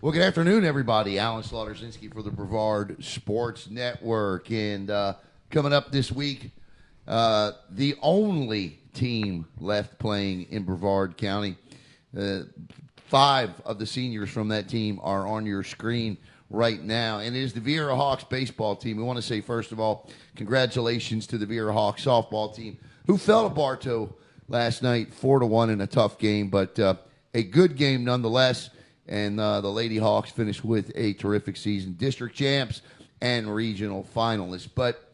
Well, good afternoon, everybody. Alan Slaughter-Zinski for the Brevard Sports Network. And coming up this week, the only team left playing in Brevard County. 5 of the seniors from that team are on your screen right now. And it is the Viera Hawks baseball team. We want to say, first of all, congratulations to the Viera Hawks softball team, who fell to Bartow last night 4-1 in a tough game, but a good game nonetheless. And the Lady Hawks finished with a terrific season, district champs and regional finalists. But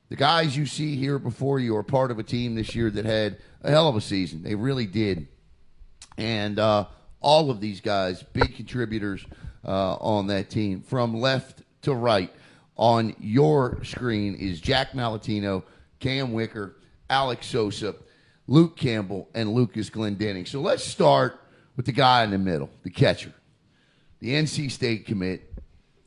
the guys you see here before you are part of a team this year that had a hell of a season. They really did. And all of these guys, big contributors on that team. From left to right on your screen is Jack Malatino, Cam Wicker, Alex Sosa, Luke Campbell, and Lucas Glendinning. So let's start with the guy in the middle, the catcher, the NC State commit,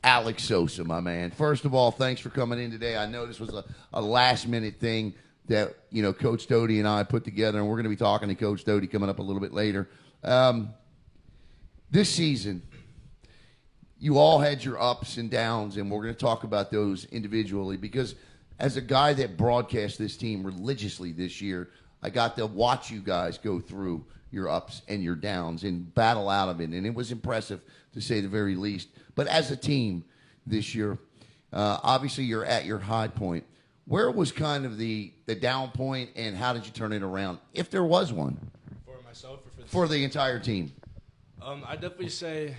Alex Sosa, my man. First of all, thanks for coming in today. I know this was a last-minute thing that, you know, Coach Doty and I put together, and we're going to be talking to Coach Doty coming up a little bit later. This season, you all had your ups and downs, and we're going to talk about those individually because as a guy that broadcast this team religiously this year, I got to watch you guys go through your ups and your downs and battle out of it, and it was impressive to say the very least. But as a team this year, obviously you're at your high point. Where was kind of the down point, and how did you turn it around, if there was one? For myself or for the entire team? I'd definitely say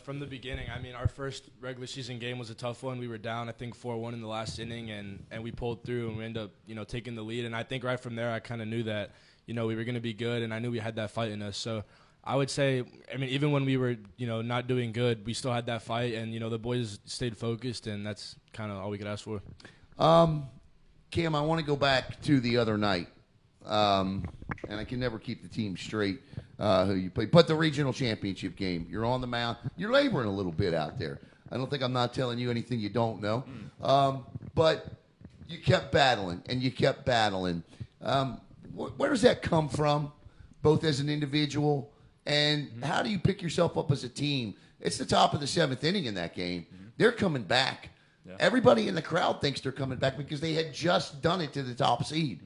from the beginning, I mean, our first regular season game was a tough one. We were down, I think, 4-1 in the last inning, and we pulled through, and we ended up, you know, taking the lead. And I think right from there I kind of knew that, you know, we were going to be good, and I knew we had that fight in us. So I would say, I mean, even when we were, you know, not doing good, we still had that fight, and, you know, the boys stayed focused, and that's kind of all we could ask for. Cam, I want to go back to the other night, and I can never keep the team straight who you played. But the regional championship game, you're on the mound. You're laboring a little bit out there. I don't think I'm not telling you anything you don't know. But you kept battling, and you kept battling. Where does that come from, both as an individual, and how do you pick yourself up as a team? It's the top of the 7th inning in that game. They're coming back. Yeah. Everybody in the crowd thinks they're coming back because they had just done it to the top seed.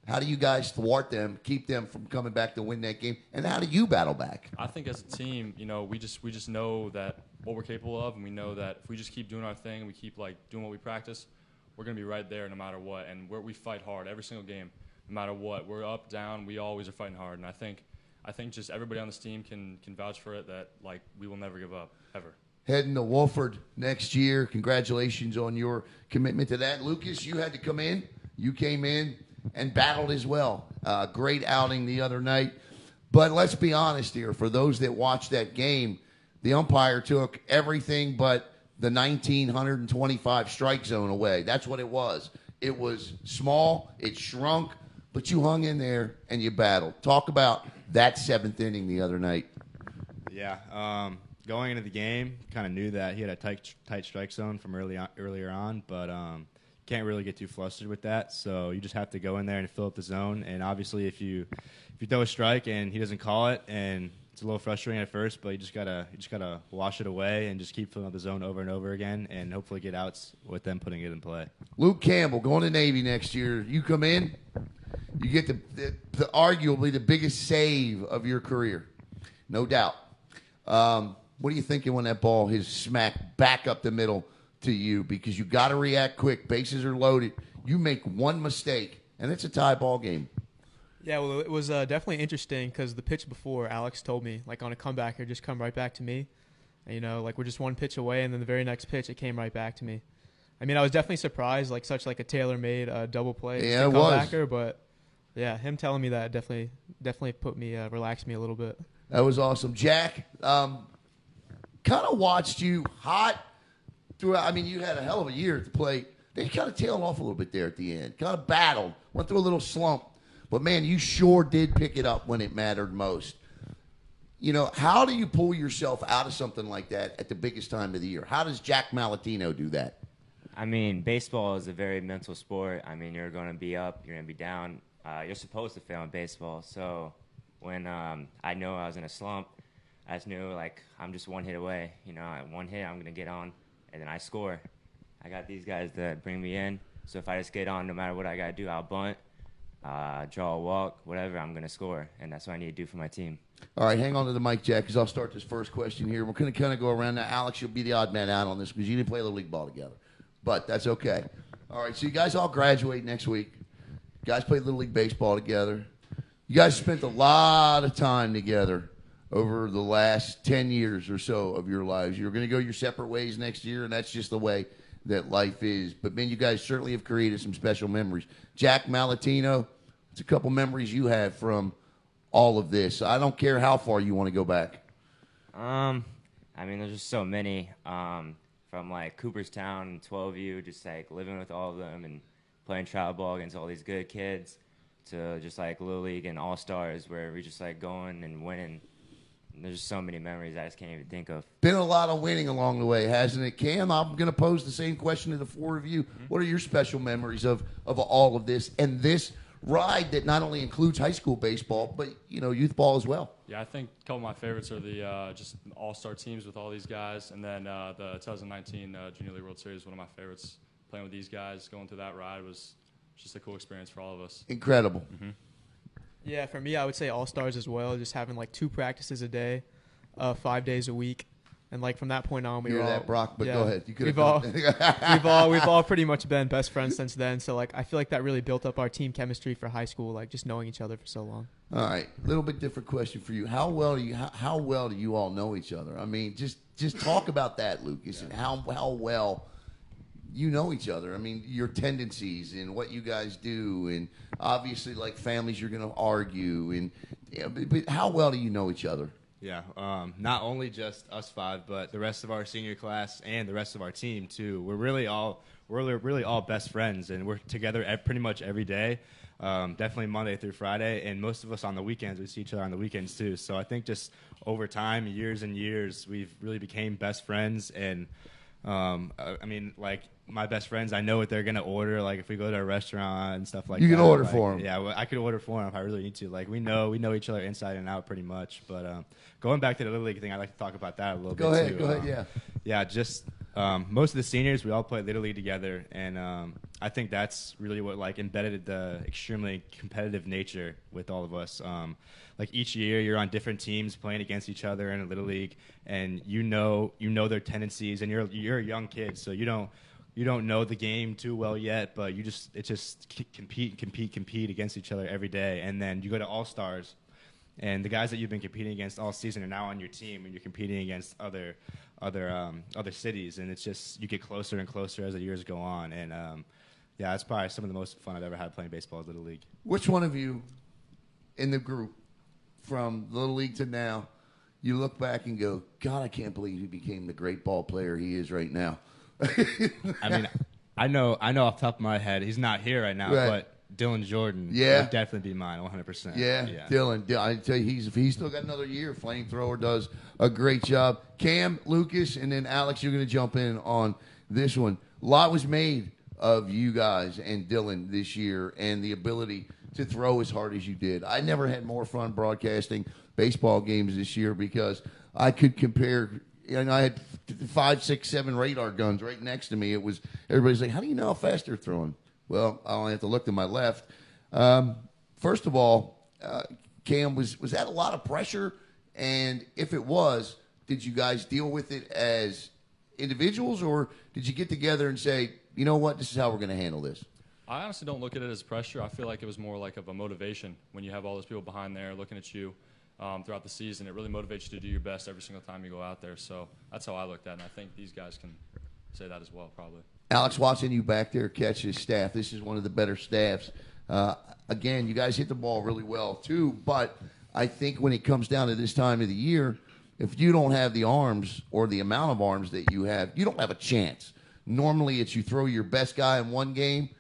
How do you guys thwart them, keep them from coming back to win that game, and how do you battle back? I think as a team, you know, we just know that what we're capable of, and we know that if we just keep doing our thing and we keep like doing what we practice, we're gonna be right there no matter what. And we fight hard every single game, no matter what. We're up, down, we always are fighting hard. And I think just everybody on this team can vouch for it that like we will never give up ever. Heading to Wolford next year. Congratulations on your commitment to that. Lucas, you had to come in. You came in and battled as well. Great outing the other night. But let's be honest here. For those that watched that game, the umpire took everything but the 1,925 strike zone away. That's what it was. It was small. It shrunk. But you hung in there and you battled. Talk about that 7th inning the other night. Yeah. Going into the game, kind of knew that he had a tight strike zone from earlier on, but can't really get too flustered with that. So you just have to go in there and fill up the zone. And obviously, if you throw a strike and he doesn't call it, and it's a little frustrating at first, but you just gotta wash it away and just keep filling up the zone over and over again, and hopefully get outs with them putting it in play. Luke Campbell going to Navy next year. You come in, you get the arguably the biggest save of your career, no doubt. What are you thinking when that ball is smacked back up the middle to you? Because you got to react quick. Bases are loaded. You make one mistake, and it's a tie ball game. Yeah, well, it was definitely interesting because the pitch before, Alex told me, like on a comeback, it just come right back to me. And, you know, like we're just one pitch away, and then the very next pitch, it came right back to me. I mean, I was definitely surprised, like such like a tailor-made double play. Yeah, it was. But yeah, him telling me that definitely put me, relaxed me a little bit. That was awesome. Jack, kind of watched you hot throughout. I mean, you had a hell of a year at the plate. Then you kind of tailed off a little bit there at the end. Kind of battled. Went through a little slump. But, man, you sure did pick it up when it mattered most. You know, how do you pull yourself out of something like that at the biggest time of the year? How does Jack Malatino do that? I mean, baseball is a very mental sport. I mean, you're going to be up, you're going to be down. You're supposed to fail in baseball. So when I know I was in a slump, I just knew, like, I'm just one hit away. You know, one hit, I'm going to get on, and then I score. I got these guys that bring me in, so if I just get on, no matter what I got to do, I'll bunt, draw a walk, whatever, I'm going to score, and that's what I need to do for my team. All right, hang on to the mic, Jack, because I'll start this first question here. We're going to kind of go around now. Alex, you'll be the odd man out on this because you didn't play Little League ball together, but that's okay. All right, so you guys all graduate next week. You guys play Little League baseball together. You guys spent a lot of time together over the last 10 years or so of your lives. You're going to go your separate ways next year, and that's just the way that life is. But, man, you guys certainly have created some special memories. Jack Malatino, it's a couple memories you have from all of this. I don't care how far you want to go back. I mean, there's just so many. From, like, Cooperstown, 12U, just, like, living with all of them and playing travel ball against all these good kids, to just, like, Little League and All-Stars where we just, like, going and winning. And there's just so many memories I just can't even think of. Been a lot of winning along the way, hasn't it, Cam? I'm going to pose the same question to the four of you. Mm-hmm. What are your special memories of all of this and this ride that not only includes high school baseball, but, you know, youth ball as well? Yeah, I think a couple of my favorites are the just all-star teams with all these guys, and then the 2019 Junior League World Series, one of my favorites. Playing with these guys, going through that ride was just a cool experience for all of us. Incredible. Mm-hmm. Yeah, for me, I would say All-Stars as well, just having like 2 practices a day, 5 days a week. And like from that point on, we were all that, Brock, but yeah, go ahead. You could we've all pretty much been best friends since then. So like I feel like that really built up our team chemistry for high school, like just knowing each other for so long. All right, a little bit different question for you. How well do you all know each other? I mean, just talk about that, Lucas, and how well you know each other. I mean, your tendencies and what you guys do, and obviously, like families, you're going to argue, and but how well do you know each other? Yeah, not only just us 5, but the rest of our senior class and the rest of our team too. We're really all best friends, and we're together pretty much every day. Definitely Monday through Friday, and most of us on the weekends. We see each other on the weekends too. So I think just over time, years and years, we've really became best friends. And I mean, like my best friends, I know what they're gonna order. Like if we go to a restaurant and stuff like that, you can order like, for them. Yeah, well, I could order for them if I really need to. Like we know each other inside and out pretty much. But going back to the Little League thing, I'd like to talk about that a little bit too. Go ahead, yeah. Yeah, just most of the seniors, we all play Little League together, and I think that's really what like embedded the extremely competitive nature with all of us. Like each year, you're on different teams playing against each other in a Little League, and you know their tendencies, and you're a young kid, so you don't know the game too well yet, but it's just compete against each other every day, and then you go to All Stars. And the guys that you've been competing against all season are now on your team, and you're competing against other cities, and it's just you get closer and closer as the years go on. And yeah, that's probably some of the most fun I've ever had playing baseball at Little League. Which one of you in the group, from Little League to now, you look back and go, God, I can't believe he became the great ball player he is right now? I mean, I know off the top of my head, he's not here right now, right. But Dylan Jordan would definitely be mine, 100%. Yeah. Dylan, I tell you, he's still got another year. Flamethrower does a great job. Cam, Lucas, and then Alex, you're going to jump in on this one. A lot was made of you guys and Dylan this year and the ability to throw as hard as you did. I never had more fun broadcasting baseball games this year because I could compare. And I had 5, 6, 7 radar guns right next to me. It was everybody's like, "How do you know how fast they're throwing?" Well, I only have to look to my left. First of all, Cam, was that a lot of pressure? And if it was, did you guys deal with it as individuals, or did you get together and say, you know what, this is how we're going to handle this? I honestly don't look at it as pressure. I feel like it was more like of a motivation when you have all those people behind there looking at you throughout the season. It really motivates you to do your best every single time you go out there. So that's how I looked at it, and I think these guys can say that as well, probably. Alex, watching you back there catch his staff, this is one of the better staffs. Again, you guys hit the ball really well, too, but I think when it comes down to this time of the year, if you don't have the arms or the amount of arms that you have, you don't have a chance. Normally, it's you throw your best guy in one game,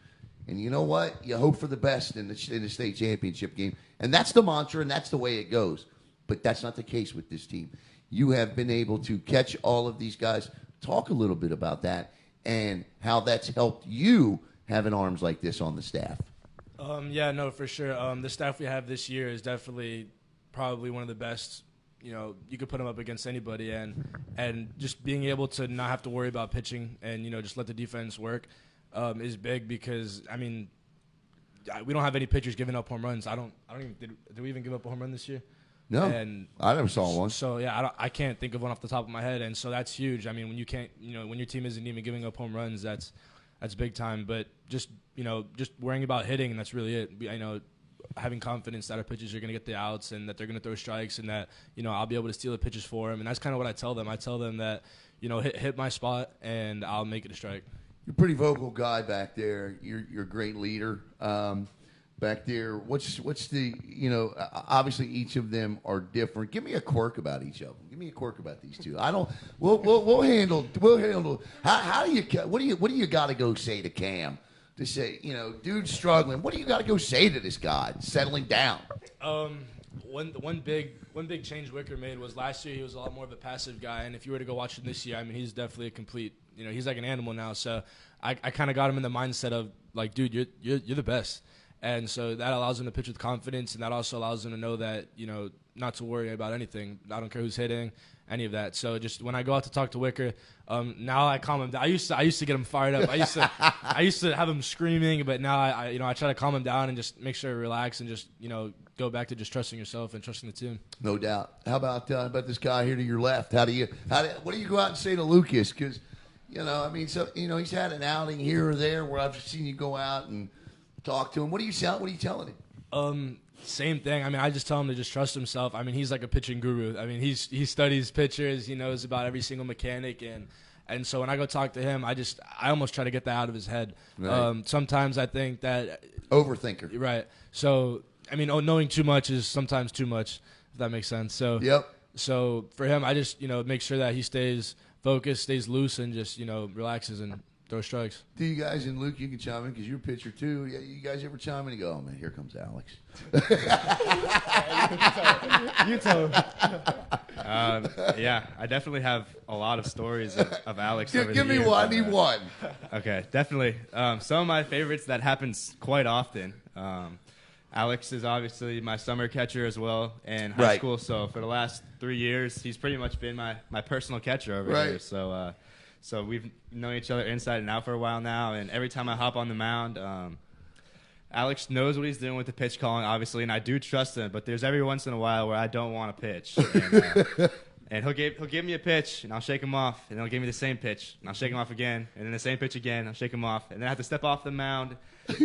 and you know what? You hope for the best in the state championship game. And that's the mantra, and that's the way it goes. But that's not the case with this team. You have been able to catch all of these guys. Talk a little bit about that and how that's helped you having arms like this on the staff. Yeah, no, for sure. The staff we have this year is definitely probably one of the best you could put him up against anybody, and just being able to not have to worry about pitching and just let the defense work is big because I mean we don't have any pitchers giving up home runs. I don't even did we even give up a home run this year? No, and I never saw one. So yeah, I can't think of one off the top of my head, and so that's huge. I mean, when you can't, when your team isn't even giving up home runs, that's big time. But just worrying about hitting, and that's really it. I know having confidence that our pitchers are going to get the outs and that they're going to throw strikes and that I'll be able to steal the pitches for them, and that's kind of what I tell them. I tell them that hit my spot and I'll make it a strike. You're a pretty vocal guy back there. You're a great leader. Back there, what's the obviously each of them are different. Give me a quirk about each of them. Give me a quirk about these two. I don't. We'll handle. How do you? What do you got to go say to Cam to say dude's struggling? What do you got to go say to this guy settling down? One big change Wicker made was last year he was a lot more of a passive guy, and if you were to go watch him this year, I mean he's definitely a complete. He's like an animal now. So I kind of got him in the mindset of like, dude, you're the best. And so that allows him to pitch with confidence, and that also allows him to know that, not to worry about anything. I don't care who's hitting, any of that. So just when I go out to talk to Wicker, now I calm him down. I used to get him fired up. I used to have him screaming, but now I try to calm him down and just make sure to relax and just go back to just trusting yourself and trusting the team. No doubt. How about this guy here to your left? What do you go out and say to Lucas? Because he's had an outing here or there where I've seen you go out and talk to him. What are you telling him? Same thing. I mean, I just tell him to just trust himself. I mean, he's like a pitching guru. I mean, he studies pitchers. He knows about every single mechanic, and so when I go talk to him, I almost try to get that out of his head. Right. Sometimes I think that overthinker. Right. So I mean, knowing too much is sometimes too much. If that makes sense. So yep. So for him, I just make sure that he stays focused, stays loose, and just relaxes and throw strikes. Do you guys, and Luke, you can chime in because you're a pitcher too. Yeah, you guys ever chime in and go, "Oh man, here comes Alex." You tell him. Yeah, I definitely have a lot of stories of Alex. Give me one. I need one. Okay, definitely. Some of my favorites that happens quite often. Alex is obviously my summer catcher as well in high school. So for the last 3 years, he's pretty much been my personal catcher over here. So we've known each other inside and out for a while now, and every time I hop on the mound, Alex knows what he's doing with the pitch calling, obviously, and I do trust him. But there's every once in a while where I don't want to pitch, and he'll give me a pitch, and I'll shake him off, and he'll give me the same pitch, and I'll shake him off again, and then the same pitch again, I'll shake him off, and then I have to step off the mound.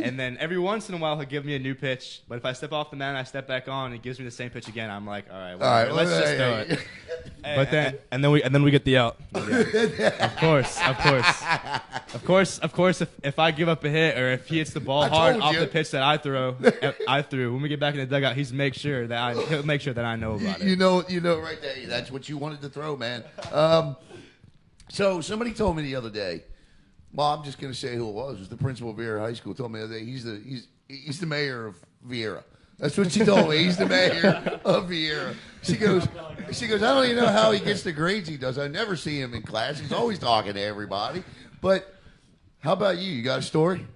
And then every once in a while he'll give me a new pitch, but if I step off the mound and I step back on and he gives me the same pitch again, I'm like, all right, let's just do it. But then we get the out. Of course. If I give up a hit or if he hits the ball hard off the pitch that I threw, when we get back in the dugout, he'll make sure that I know about it. You know, right there. That's what you wanted to throw, man. So somebody told me the other day. Well, I'm just going to say who it was. It was the principal of Viera High School. Told me the other day he's the mayor of Viera. That's what she told me. He's the mayor of Viera. She goes. I don't even know how he gets the grades he does. I never see him in class. He's always talking to everybody. But how about you? You got a story?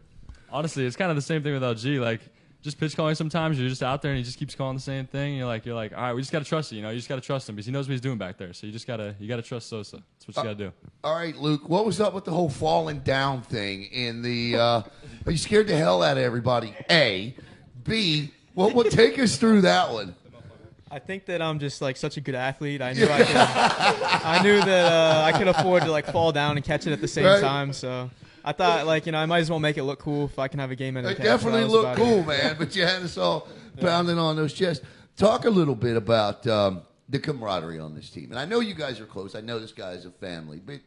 Honestly, it's kind of the same thing with LG. Like, just pitch calling sometimes, you're just out there and he just keeps calling the same thing. You're like, all right, we just got to trust you. You just got to trust him because he knows what he's doing back there. So you got to trust Sosa. That's what you got to do. All right, Luke, what was up with the whole falling down thing in the you scared the hell out of everybody, A. B, what take us through that one? I think that I'm just like such a good athlete. I knew that I could afford to like fall down and catch it at the same time. So I thought I might as well make it look cool if I can have a game in it. It definitely looked cool, man. But you had us all pounding on those chests. Talk a little bit about the camaraderie on this team. And I know you guys are close. I know this guy is a family, but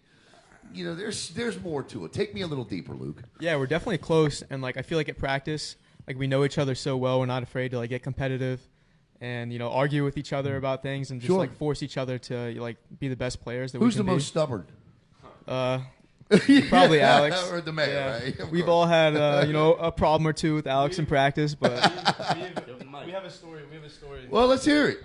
there's more to it. Take me a little deeper, Luke. Yeah, we're definitely close, and I feel like at practice, we know each other so well. We're not afraid to get competitive. And argue with each other about things and just force each other to be the best players that we can be. Who's the most stubborn? Probably Alex. Or the mayor, right? We've all had a problem or two with Alex in practice, but we have a story. Well, let's hear it.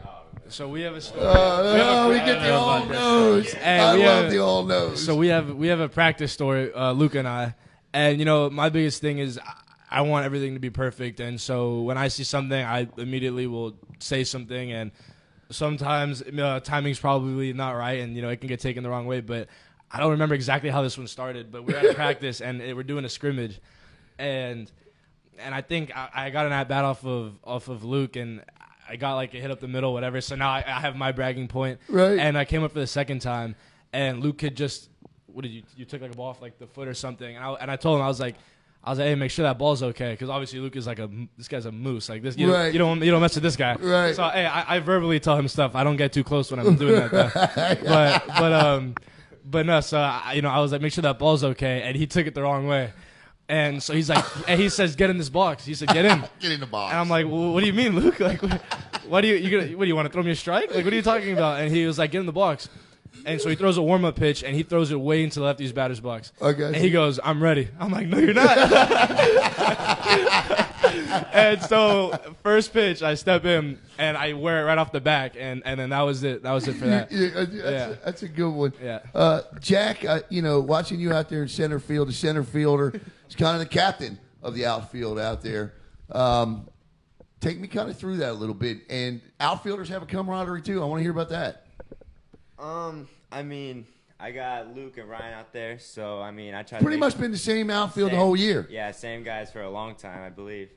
So we have a story. We get the all nose. I love the all nose. So we have a practice story, Luca and I, and my biggest thing is I want everything to be perfect, and so when I see something, I immediately will say something, and sometimes timing's probably not right, and it can get taken the wrong way. But I don't remember exactly how this one started. But we were at practice, and we're doing a scrimmage, and I think I got an at bat off of Luke, and I got like a hit up the middle, whatever. So now I have my bragging point, Right. And I came up for the second time, and Luke had just what did you took like a ball off like the foot or something, and I told him I was like, hey, make sure that ball's okay, because obviously Luke is like this guy's a moose, like this. You don't mess with this guy. Right. So hey, I verbally tell him stuff. I don't get too close when I'm doing that, though. but no. So I was like, make sure that ball's okay, and he took it the wrong way. And so he's like, and he says, get in this box. He said, get in. Get in the box. And I'm like, well, what do you mean, Luke? Like, what do you want to throw me a strike? Like, what are you talking about? And he was like, get in the box. And so he throws a warm-up pitch, and he throws it way into the lefty's batter's box. Okay. And he goes, I'm ready. I'm like, no, you're not. And so first pitch, I step in, and I wear it right off the back, and then that was it. That was it for that. That's a good one. Yeah. Jack, watching you out there in center field, the center fielder is kind of the captain of the outfield out there. Take me kind of through that a little bit. And outfielders have a camaraderie, too. I want to hear about that. I mean, I got Luke and Ryan out there, so I mean, I try Pretty much been the same outfield the whole year. Yeah, same guys for a long time, I believe,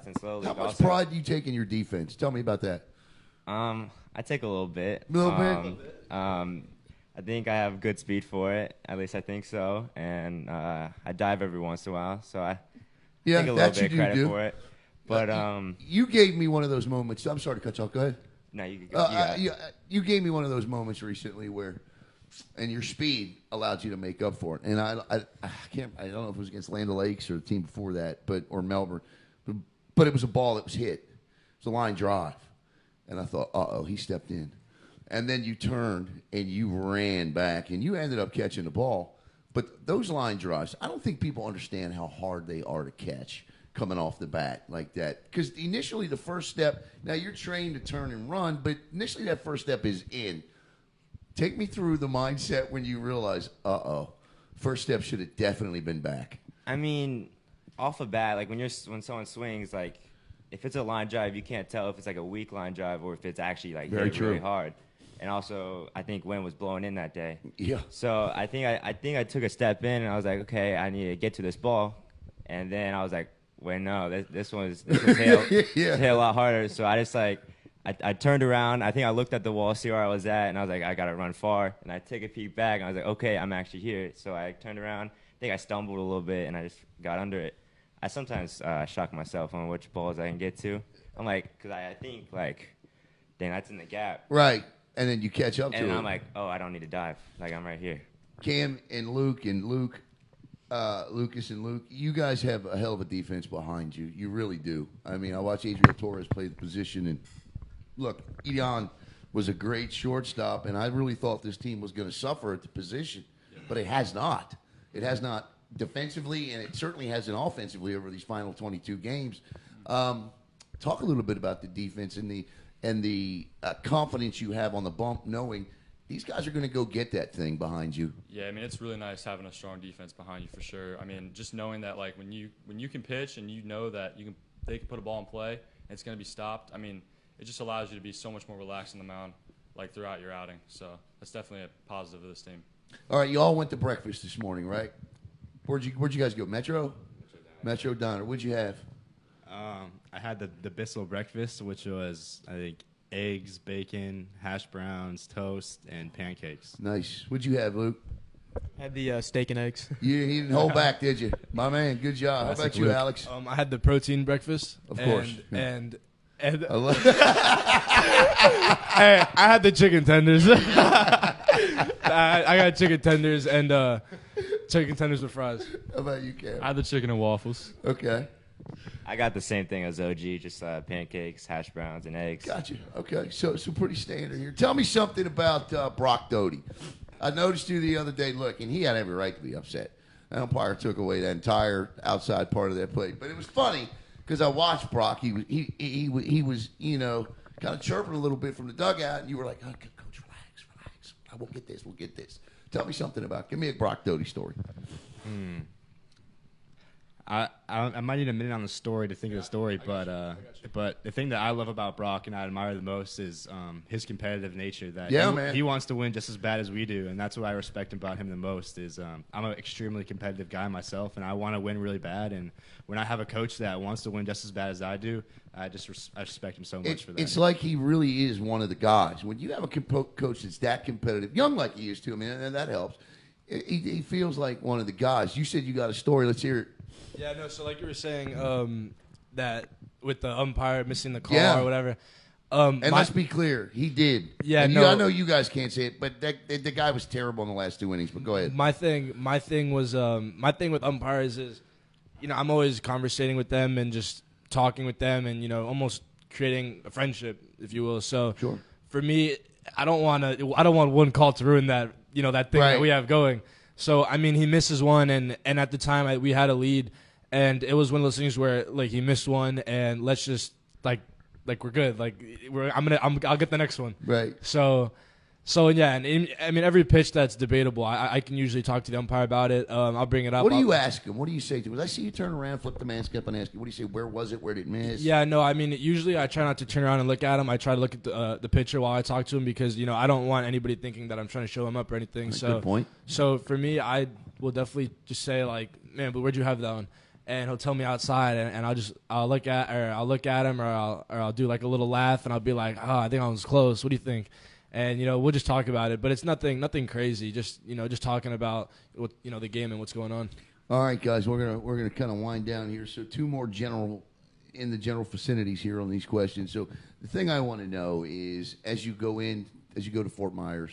since Little League. How much pride do you take in your defense? Tell me about that. I take a little bit. A little bit? I think I have good speed for it. At least I think so. And I dive every once in a while, so I take a little bit of credit for it. But you gave me one of those moments. I'm sorry to cut you off. Go ahead. No, you got it. You gave me one of those moments recently where, and your speed allowed you to make up for it. And I don't know if it was against Land O'Lakes or the team before that, or Melbourne, but it was a ball that was hit. It was a line drive, and I thought, he stepped in, and then you turned and you ran back and you ended up catching the ball. But those line drives, I don't think people understand how hard they are to catch coming off the bat like that. Because initially the first step, now you're trained to turn and run, but initially that first step is in. Take me through the mindset when you realize, first step should have definitely been back. I mean, off the bat, like when someone swings, like if it's a line drive, you can't tell if it's like a weak line drive or if it's actually like hit really hard. And also, I think wind was blowing in that day. Yeah. So I think I took a step in and I was like, okay, I need to get to this ball. And then I was like, wait, no, this one's hit a lot harder. So I just I turned around. I think I looked at the wall, see where I was at, and I was like, I got to run far. And I take a peek back, and I was like, okay, I'm actually here. So I turned around. I think I stumbled a little bit, and I just got under it. I sometimes shock myself on which balls I can get to. I'm like, because I think, like, dang, that's in the gap. Right. And then you catch up to it. And I'm like, I don't need to dive. Like, I'm right here. Cam and Luke, Lucas and Luke, you guys have a hell of a defense behind you. You really do. I mean, I watched Adriel Torres play the position, and look, Ian was a great shortstop, and I really thought this team was going to suffer at the position, but it has not. It has not defensively, and it certainly hasn't offensively over these final 22 games. Talk a little bit about the defense and the confidence you have on the bump, knowing these guys are going to go get that thing behind you. Yeah, I mean, it's really nice having a strong defense behind you for sure. I mean, just knowing that, like, when you can pitch and you know that they can put a ball in play and it's going to be stopped, I mean, it just allows you to be so much more relaxed on the mound, like, throughout your outing. So that's definitely a positive of this team. All right, you all went to breakfast this morning, right? Where'd you guys go? Metro Diner. What'd you have? I had the Bissell breakfast, which was, I think, eggs, bacon, hash browns, toast, and pancakes. Nice. What'd you have, Luke? I had the steak and eggs. You didn't hold back, did you? My man, good job. How about you, Luke. Alex? I had the protein breakfast. Of course. And I love I had the chicken tenders. I got chicken tenders and chicken tenders with fries. How about you, Cam? I had the chicken and waffles. Okay. I got the same thing as OG, just pancakes, hash browns, and eggs. Gotcha. Okay. So pretty standard here. Tell me something about Brock Doty. I noticed you the other day. Look, and he had every right to be upset. The umpire took away that entire outside part of that play. But it was funny because I watched Brock. He was kind of chirping a little bit from the dugout, and you were like, oh, Coach, relax. We'll get this. Tell me something about. Give me a Brock Doty story. I might need a minute on the story to think of the story, but the thing that I love about Brock and I admire the most is his competitive nature. That he wants to win just as bad as we do, and that's what I respect about him the most. Is I'm an extremely competitive guy myself, and I want to win really bad. And when I have a coach that wants to win just as bad as I do, I respect him so much for that. It's like he really is one of the guys. When you have a coach that's that competitive, young like he is too, I mean, and that helps. He feels like one of the guys. You said you got a story. Let's hear it. Yeah, no, so like you were saying, that with the umpire missing the call or whatever. And let's be clear, he did. Yeah, and no. I know you guys can't say it, but the guy was terrible in the last 2 innings. But go ahead. My thing with umpires is, I'm always conversating with them and just talking with them and almost creating a friendship, if you will. So sure. For me, I don't want one call to ruin that that thing that we have going. So I mean, he misses one, and at the time we had a lead, and it was one of those things where like he missed one, and let's just like we're good, I'll get the next one. Right. So yeah, and I mean every pitch that's debatable, I can usually talk to the umpire about it. I'll bring it up. What do you ask him? What do you say to him? I see you turn around, flip the mask up, and ask him. What do you say? Where was it? Where did it miss? Yeah, no, I mean usually I try not to turn around and look at him. I try to look at the pitcher while I talk to him because I don't want anybody thinking that I'm trying to show him up or anything. That's a good point. So for me, I will definitely just say like, man, but where'd you have that one? And he'll tell me outside, and I'll look at him, or I'll do like a little laugh, and I'll be like, oh, I think I was close. What do you think? And we'll just talk about it, but it's nothing crazy. Just just talking about what the game and what's going on. All right, guys, we're gonna kind of wind down here. So two more general vicinities here on these questions. So the thing I want to know is as you go to Fort Myers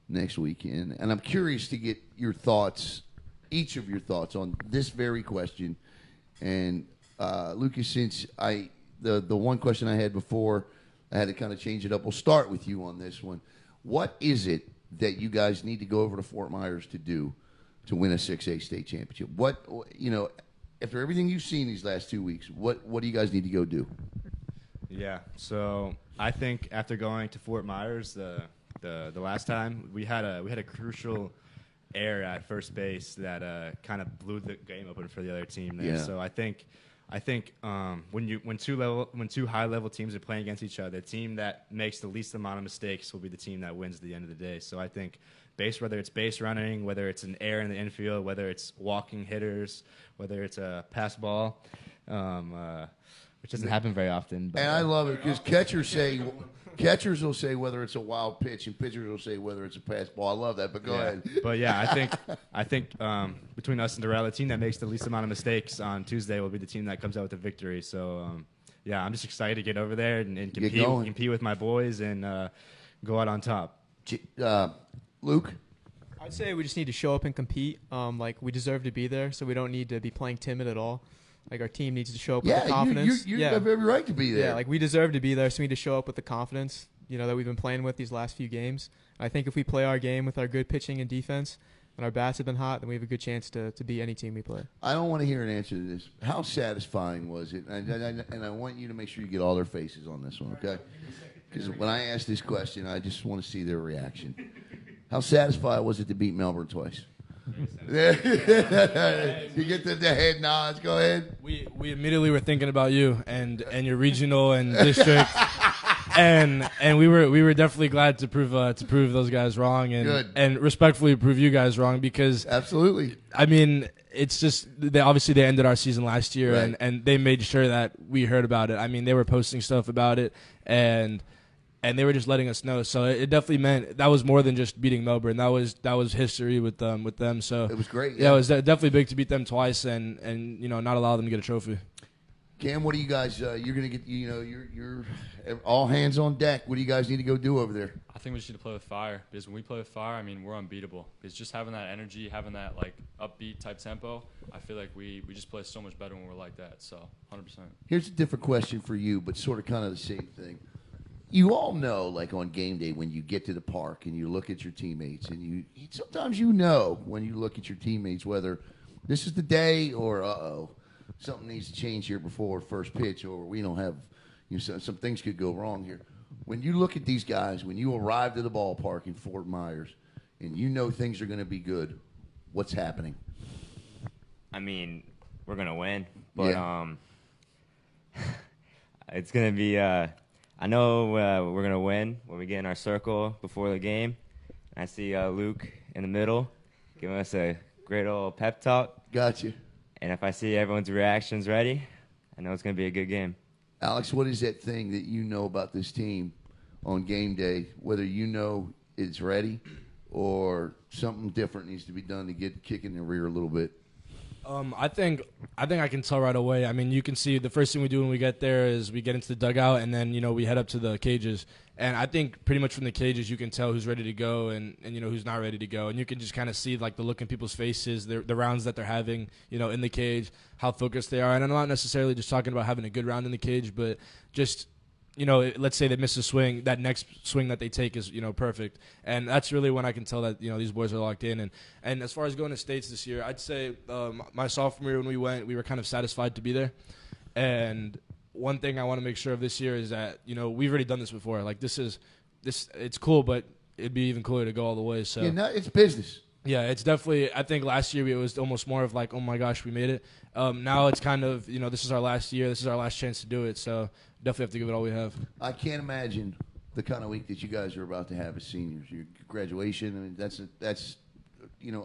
next weekend, and I'm curious to get your thoughts, each of your thoughts on this very question. And Lucas, since the one question I had before, I had to kind of change it up. We'll start with you on this one. What is it that you guys need to go over to Fort Myers to do to win a 6A state championship? What, after everything you've seen these last 2 weeks, what do you guys need to go do? Yeah, so I think after going to Fort Myers the last time, we had a crucial error at first base that kind of blew the game open for the other team there. Yeah. So I think when two high level teams are playing against each other, the team that makes the least amount of mistakes will be the team that wins at the end of the day. So I think whether it's base running, whether it's an error in the infield, whether it's walking hitters, whether it's a pass ball, which doesn't happen very often. But, and I love it because catchers will say whether it's a wild pitch, and pitchers will say whether it's a pass ball. I love that, but go ahead. But yeah, I think between us and Darrell, the team that makes the least amount of mistakes on Tuesday will be the team that comes out with the victory. So yeah, I'm just excited to get over there and compete with my boys and go out on top. Luke? I'd say we just need to show up and compete. We deserve to be there, so we don't need to be playing timid at all. Like, our team needs to show up with the confidence. You have every right to be there. Yeah, we deserve to be there, so we need to show up with the confidence, that we've been playing with these last few games. I think if we play our game with our good pitching and defense and our bats have been hot, then we have a good chance to beat any team we play. I don't want to hear an answer to this. How satisfying was it? And I want you to make sure you get all their faces on this one, okay? Because when I ask this question, I just want to see their reaction. How satisfied was it to beat Melbourne twice? You get the head nods. Go ahead. We immediately were thinking about you and your regional and district, and we were definitely glad to prove those guys wrong and respectfully prove you guys wrong because absolutely. I mean, it's just they ended our season last year right. and they made sure that we heard about it. I mean, they were posting stuff about it and they were just letting us know. So it definitely meant that was more than just beating Melbourne. That was history with them. So it was great. Yeah, it was definitely big to beat them twice and not allow them to get a trophy. Cam, what do you guys? You're gonna get. You're all hands on deck. What do you guys need to go do over there? I think we just need to play with fire because when we play with fire, I mean, we're unbeatable. Because just having that energy, having that like upbeat type tempo, I feel like we just play so much better when we're like that. So 100%. Here's a different question for you, but sort of kind of the same thing. You all know, like on game day, when you get to the park and you look at your teammates, and sometimes when you look at your teammates whether this is the day or something needs to change here before first pitch, or we don't have some things could go wrong here. When you look at these guys, when you arrive to the ballpark in Fort Myers, and things are going to be good, what's happening? I mean, we're gonna win. But Yeah. it's gonna be. I know we're gonna win when we get in our circle before the game. I see Luke in the middle, giving us a great old pep talk. Gotcha. And if I see everyone's reactions ready, I know it's gonna be a good game. Alex, what is that thing that you know about this team on game day, whether you know it's ready or something different needs to be done to get kick in the rear a little bit? I think I can tell right away. I mean, you can see the first thing we do when we get there is we get into the dugout, and then we head up to the cages. And I think pretty much from the cages you can tell who's ready to go and who's not ready to go. And you can just kind of see like the look in people's faces, the rounds that they're having, in the cage, how focused they are. And I'm not necessarily just talking about having a good round in the cage, but just let's say they miss a swing, that next swing that they take is, perfect. And that's really when I can tell that, these boys are locked in. And as far as going to states this year, I'd say my sophomore year when we went, we were kind of satisfied to be there. And one thing I want to make sure of this year is that, we've already done this before. Like it's cool, but it'd be even cooler to go all the way. So Yeah, no, it's business. yeah, it's definitely. I think last year it was almost more of like, oh my gosh, we made it. Now it's kind of, this is our last year. This is our last chance to do it. So definitely have to give it all we have. I can't imagine the kind of week that you guys are about to have as seniors. Your graduation, I mean, that's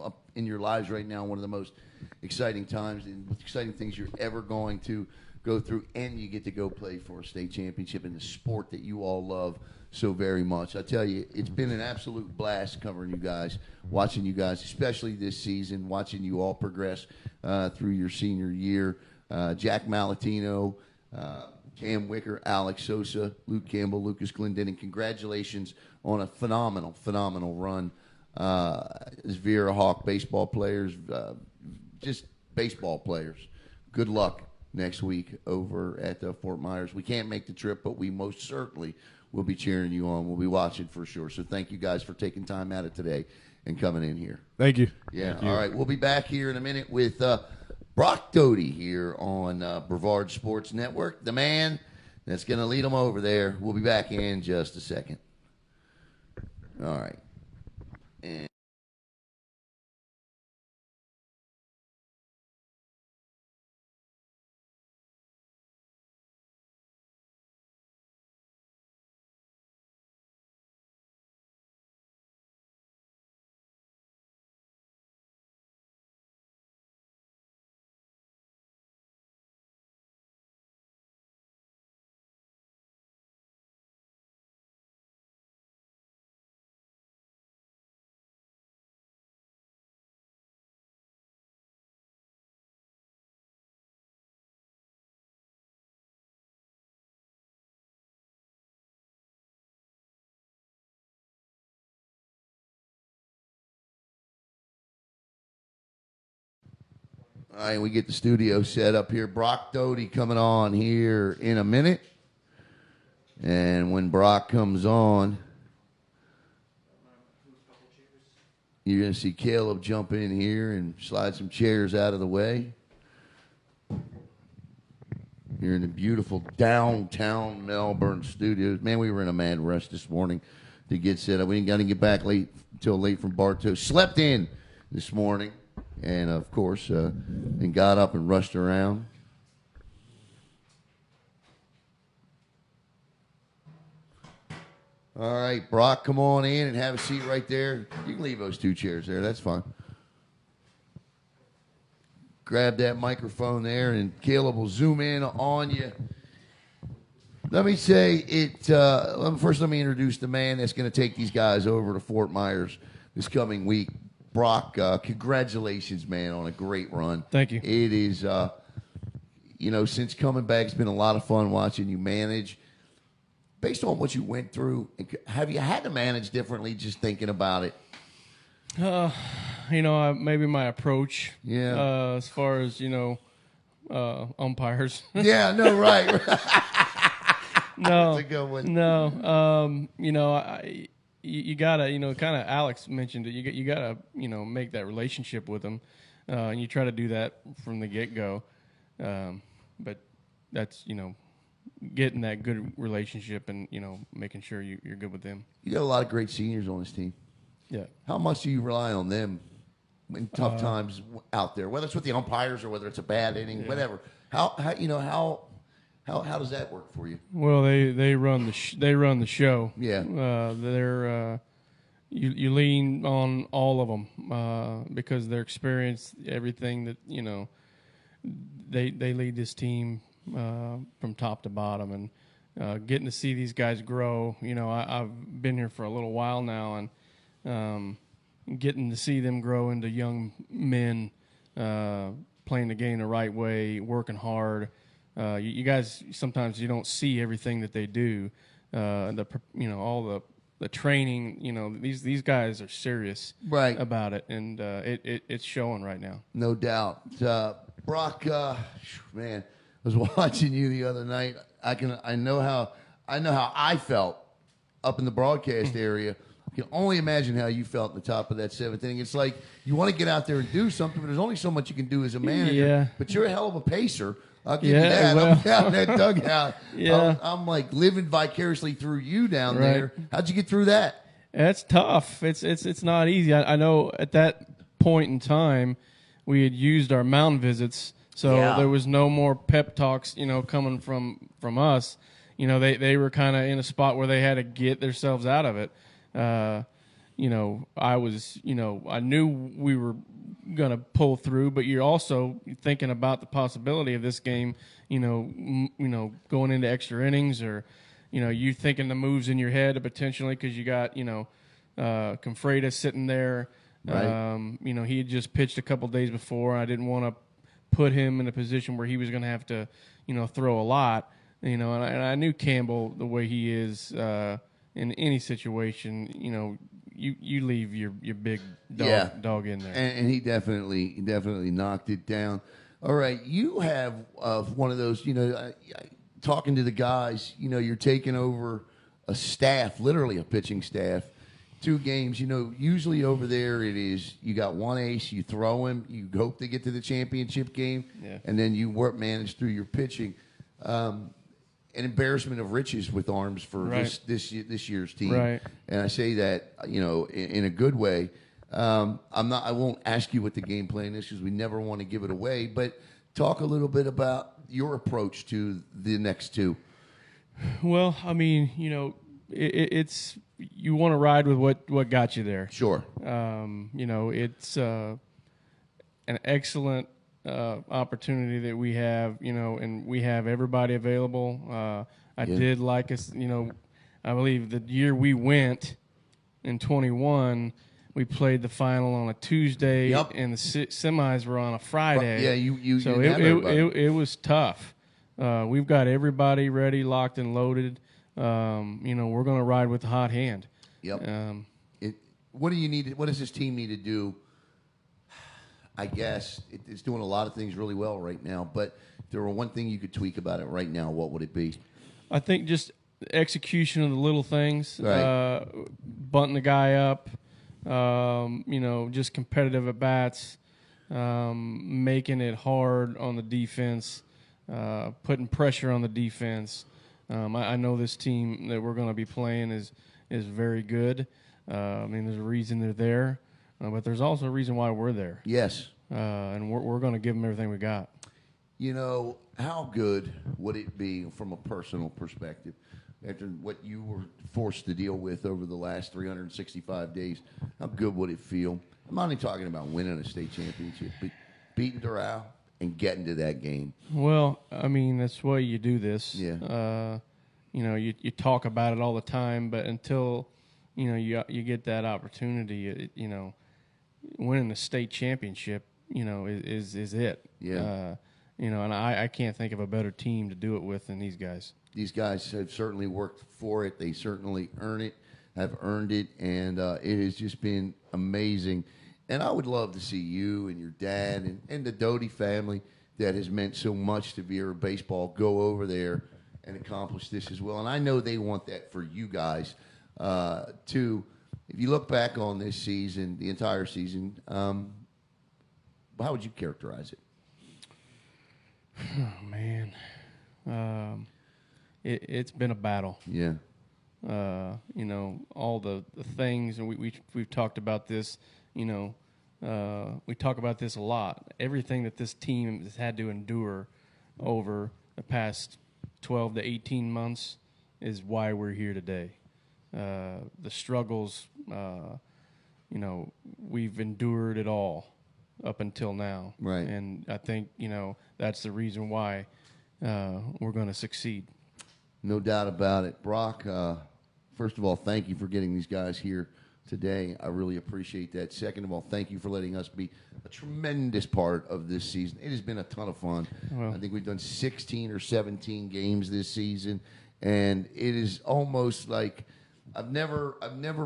up in your lives right now, one of the most exciting times and most exciting things you're ever going to go through, and you get to go play for a state championship in the sport that you all love so very much. I tell you, it's been an absolute blast covering you guys, watching you guys, especially this season, watching you all progress through your senior year. Jack Malatino, Cam Wicker, Alex Sosa, Luke Campbell, Lucas Glendinning, congratulations on a phenomenal run. As Viera Hawk baseball players, just baseball players. Good luck next week over at Fort Myers. We can't make the trip, but we most certainly will be cheering you on. We'll be watching for sure. So thank you guys for taking time out of today and coming in here. Thank you. Yeah. Thank you. All right. We'll be back here in a minute with Brock Doty here on Brevard Sports Network, the man that's going to lead them over there. We'll be back in just a second. All right. And all right, we get the studio set up here. Brock Doty coming on here in a minute. And when Brock comes on, you're going to see Caleb jump in here and slide some chairs out of the way. Here in the beautiful downtown Melbourne studios. Man, we were in a mad rush this morning to get set up. We didn't get back until late from Bartow. Slept in this morning. And, of course, and got up and rushed around. All right, Brock, come on in and have a seat right there. You can leave those two chairs there. That's fine. Grab that microphone there, and Caleb will zoom in on you. Let me say it. First, let me introduce the man that's going to take these guys over to Fort Myers this coming week. Brock, congratulations, man, on a great run. Thank you. It is, since coming back, it's been a lot of fun watching you manage. Based on what you went through, have you had to manage differently just thinking about it? Maybe my approach. Yeah. As far as, umpires. Yeah, no, right. No. That's a good one. No. You gotta, kind of Alex mentioned it. You gotta, make that relationship with them, and you try to do that from the get go. But that's, getting that good relationship and making sure you're good with them. You got a lot of great seniors on this team. Yeah. How much do you rely on them in tough times out there, whether it's with the umpires or whether it's a bad inning, whatever. How does that work for you? Well, they run the show. Yeah. They're you lean on all of them because their experience, everything that they lead this team from top to bottom, and getting to see these guys grow. I've been here for a little while now, and getting to see them grow into young men, playing the game the right way, working hard. You guys, sometimes you don't see everything that they do. All the training. These guys are serious about it, and it's showing right now. No doubt. Brock, man, I was watching you the other night. I know how I felt up in the broadcast area. I can only imagine how you felt in the top of that seventh inning. It's like you want to get out there and do something, but there's only so much you can do as a manager. Yeah. But you're a hell of a pacer. I'll give you that. Well, I'm down in that dugout. Yeah. I'm like living vicariously through you down Right. there. How'd you get through that? It's tough. It's not easy. I know at that point in time, we had used our mound visits, so there was no more pep talks, coming from us. They were kind of in a spot where they had to get themselves out of it. I knew we were going to pull through, but you're also thinking about the possibility of this game, going into extra innings, or, you thinking the moves in your head potentially, because you got, Confreda sitting there. Right. He had just pitched a couple days before. I didn't want to put him in a position where he was going to have to, throw a lot, and I knew Campbell the way he is, in any situation, you leave your big dog in there. And he definitely knocked it down. All right, you have one of those, talking to the guys, you're taking over a staff, literally a pitching staff, 2 games. Usually over there it is you got one ace, you throw him, you hope to get to the championship game, and then you manage through your pitching. An embarrassment of riches with arms for this year's team, right. And I say that in a good way. I won't ask you what the game plan is because we never want to give it away. But talk a little bit about your approach to the next 2. Well, I mean, it's you want to ride with what got you there. Sure. It's an excellent opportunity that we have, and we have everybody available. I did like us, I believe the year we went in 21, we played the final on a Tuesday, and the semis were on a Friday. Yeah, so it was tough. We've got everybody ready, locked and loaded. We're going to ride with the hot hand. Yep. What do you need? What does this team need to do? I guess it's doing a lot of things really well right now. But if there were one thing you could tweak about it right now, what would it be? I think just execution of the little things, right. Bunting the guy up, just competitive at bats, making it hard on the defense, putting pressure on the defense. I know this team that we're going to be playing is very good. There's a reason they're there. But there's also a reason why we're there. Yes. And we're going to give them everything we got. How good would it be from a personal perspective after what you were forced to deal with over the last 365 days? How good would it feel? I'm not only talking about winning a state championship, but beating Doral and getting to that game. Well, that's why you do this. Yeah. You talk about it all the time, but until you get that opportunity, winning the state championship, is it. Yeah. And I can't think of a better team to do it with than these guys. These guys have certainly worked for it. They certainly have earned it, and it has just been amazing. And I would love to see you and your dad and the DOTY family that has meant so much to Viera baseball go over there and accomplish this as well. And I know they want that for you guys, too. If you look back on this season, the entire season, how would you characterize it? Oh, man. It's been a battle. Yeah. All the things, and we've talked about this, we talk about this a lot. Everything that this team has had to endure over the past 12 to 18 months is why we're here today. The struggles, we've endured it all up until now. Right. And I think, that's the reason why we're going to succeed. No doubt about it. Brock, first of all, thank you for getting these guys here today. I really appreciate that. Second of all, thank you for letting us be a tremendous part of this season. It has been a ton of fun. Well, I think we've done 16 or 17 games this season, and it is almost like I've never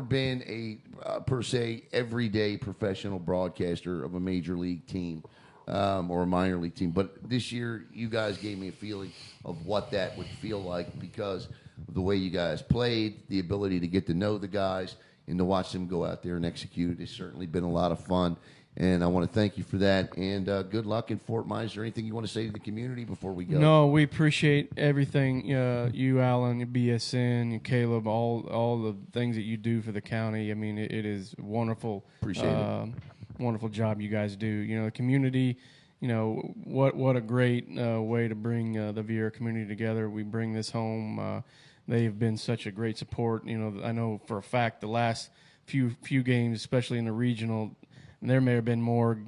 been a per se everyday professional broadcaster of a major league team or a minor league team. But this year, you guys gave me a feeling of what that would feel like because of the way you guys played, the ability to get to know the guys, and to watch them go out there and execute. It's certainly been a lot of fun, and I want to thank you for that. And good luck in Fort Myers. Is there anything you want to say to the community before we go? No, we appreciate everything. You, Alan, your BSN, you, Caleb, all the things that you do for the county. I mean, it is wonderful. Appreciate it. Wonderful job you guys do. The community. What a great way to bring the Viera community together. We bring this home. They have been such a great support. I know for a fact the last few games, especially in the regional, there may have been more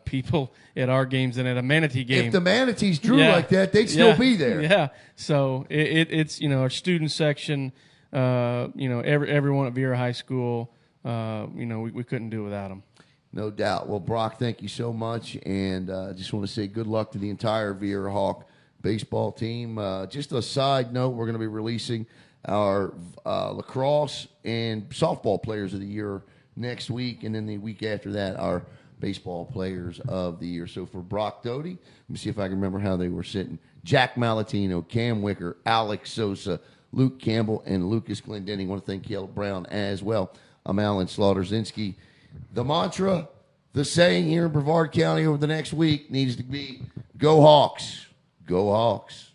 people at our games than at a Manatee game. If the Manatees drew like that, they'd still be there. Yeah. So it's our student section. Everyone at Viera High School. We couldn't do it without them. No doubt. Well, Brock, thank you so much, and I just want to say good luck to the entire Viera Hawk baseball team. Just a side note, we're going to be releasing our lacrosse and softball players of the year next week, and then the week after that, our baseball players of the year. So for Brock Doty, let me see if I can remember how they were sitting. Jack Malatino, Cam Wicker, Alex Sosa, Luke Campbell, and Lucas Glendinning. I want to thank Caleb Brown as well. I'm Alan Slaughter-Zinski. The mantra, the saying here in Brevard County over the next week needs to be, go Hawks. Go Hawks.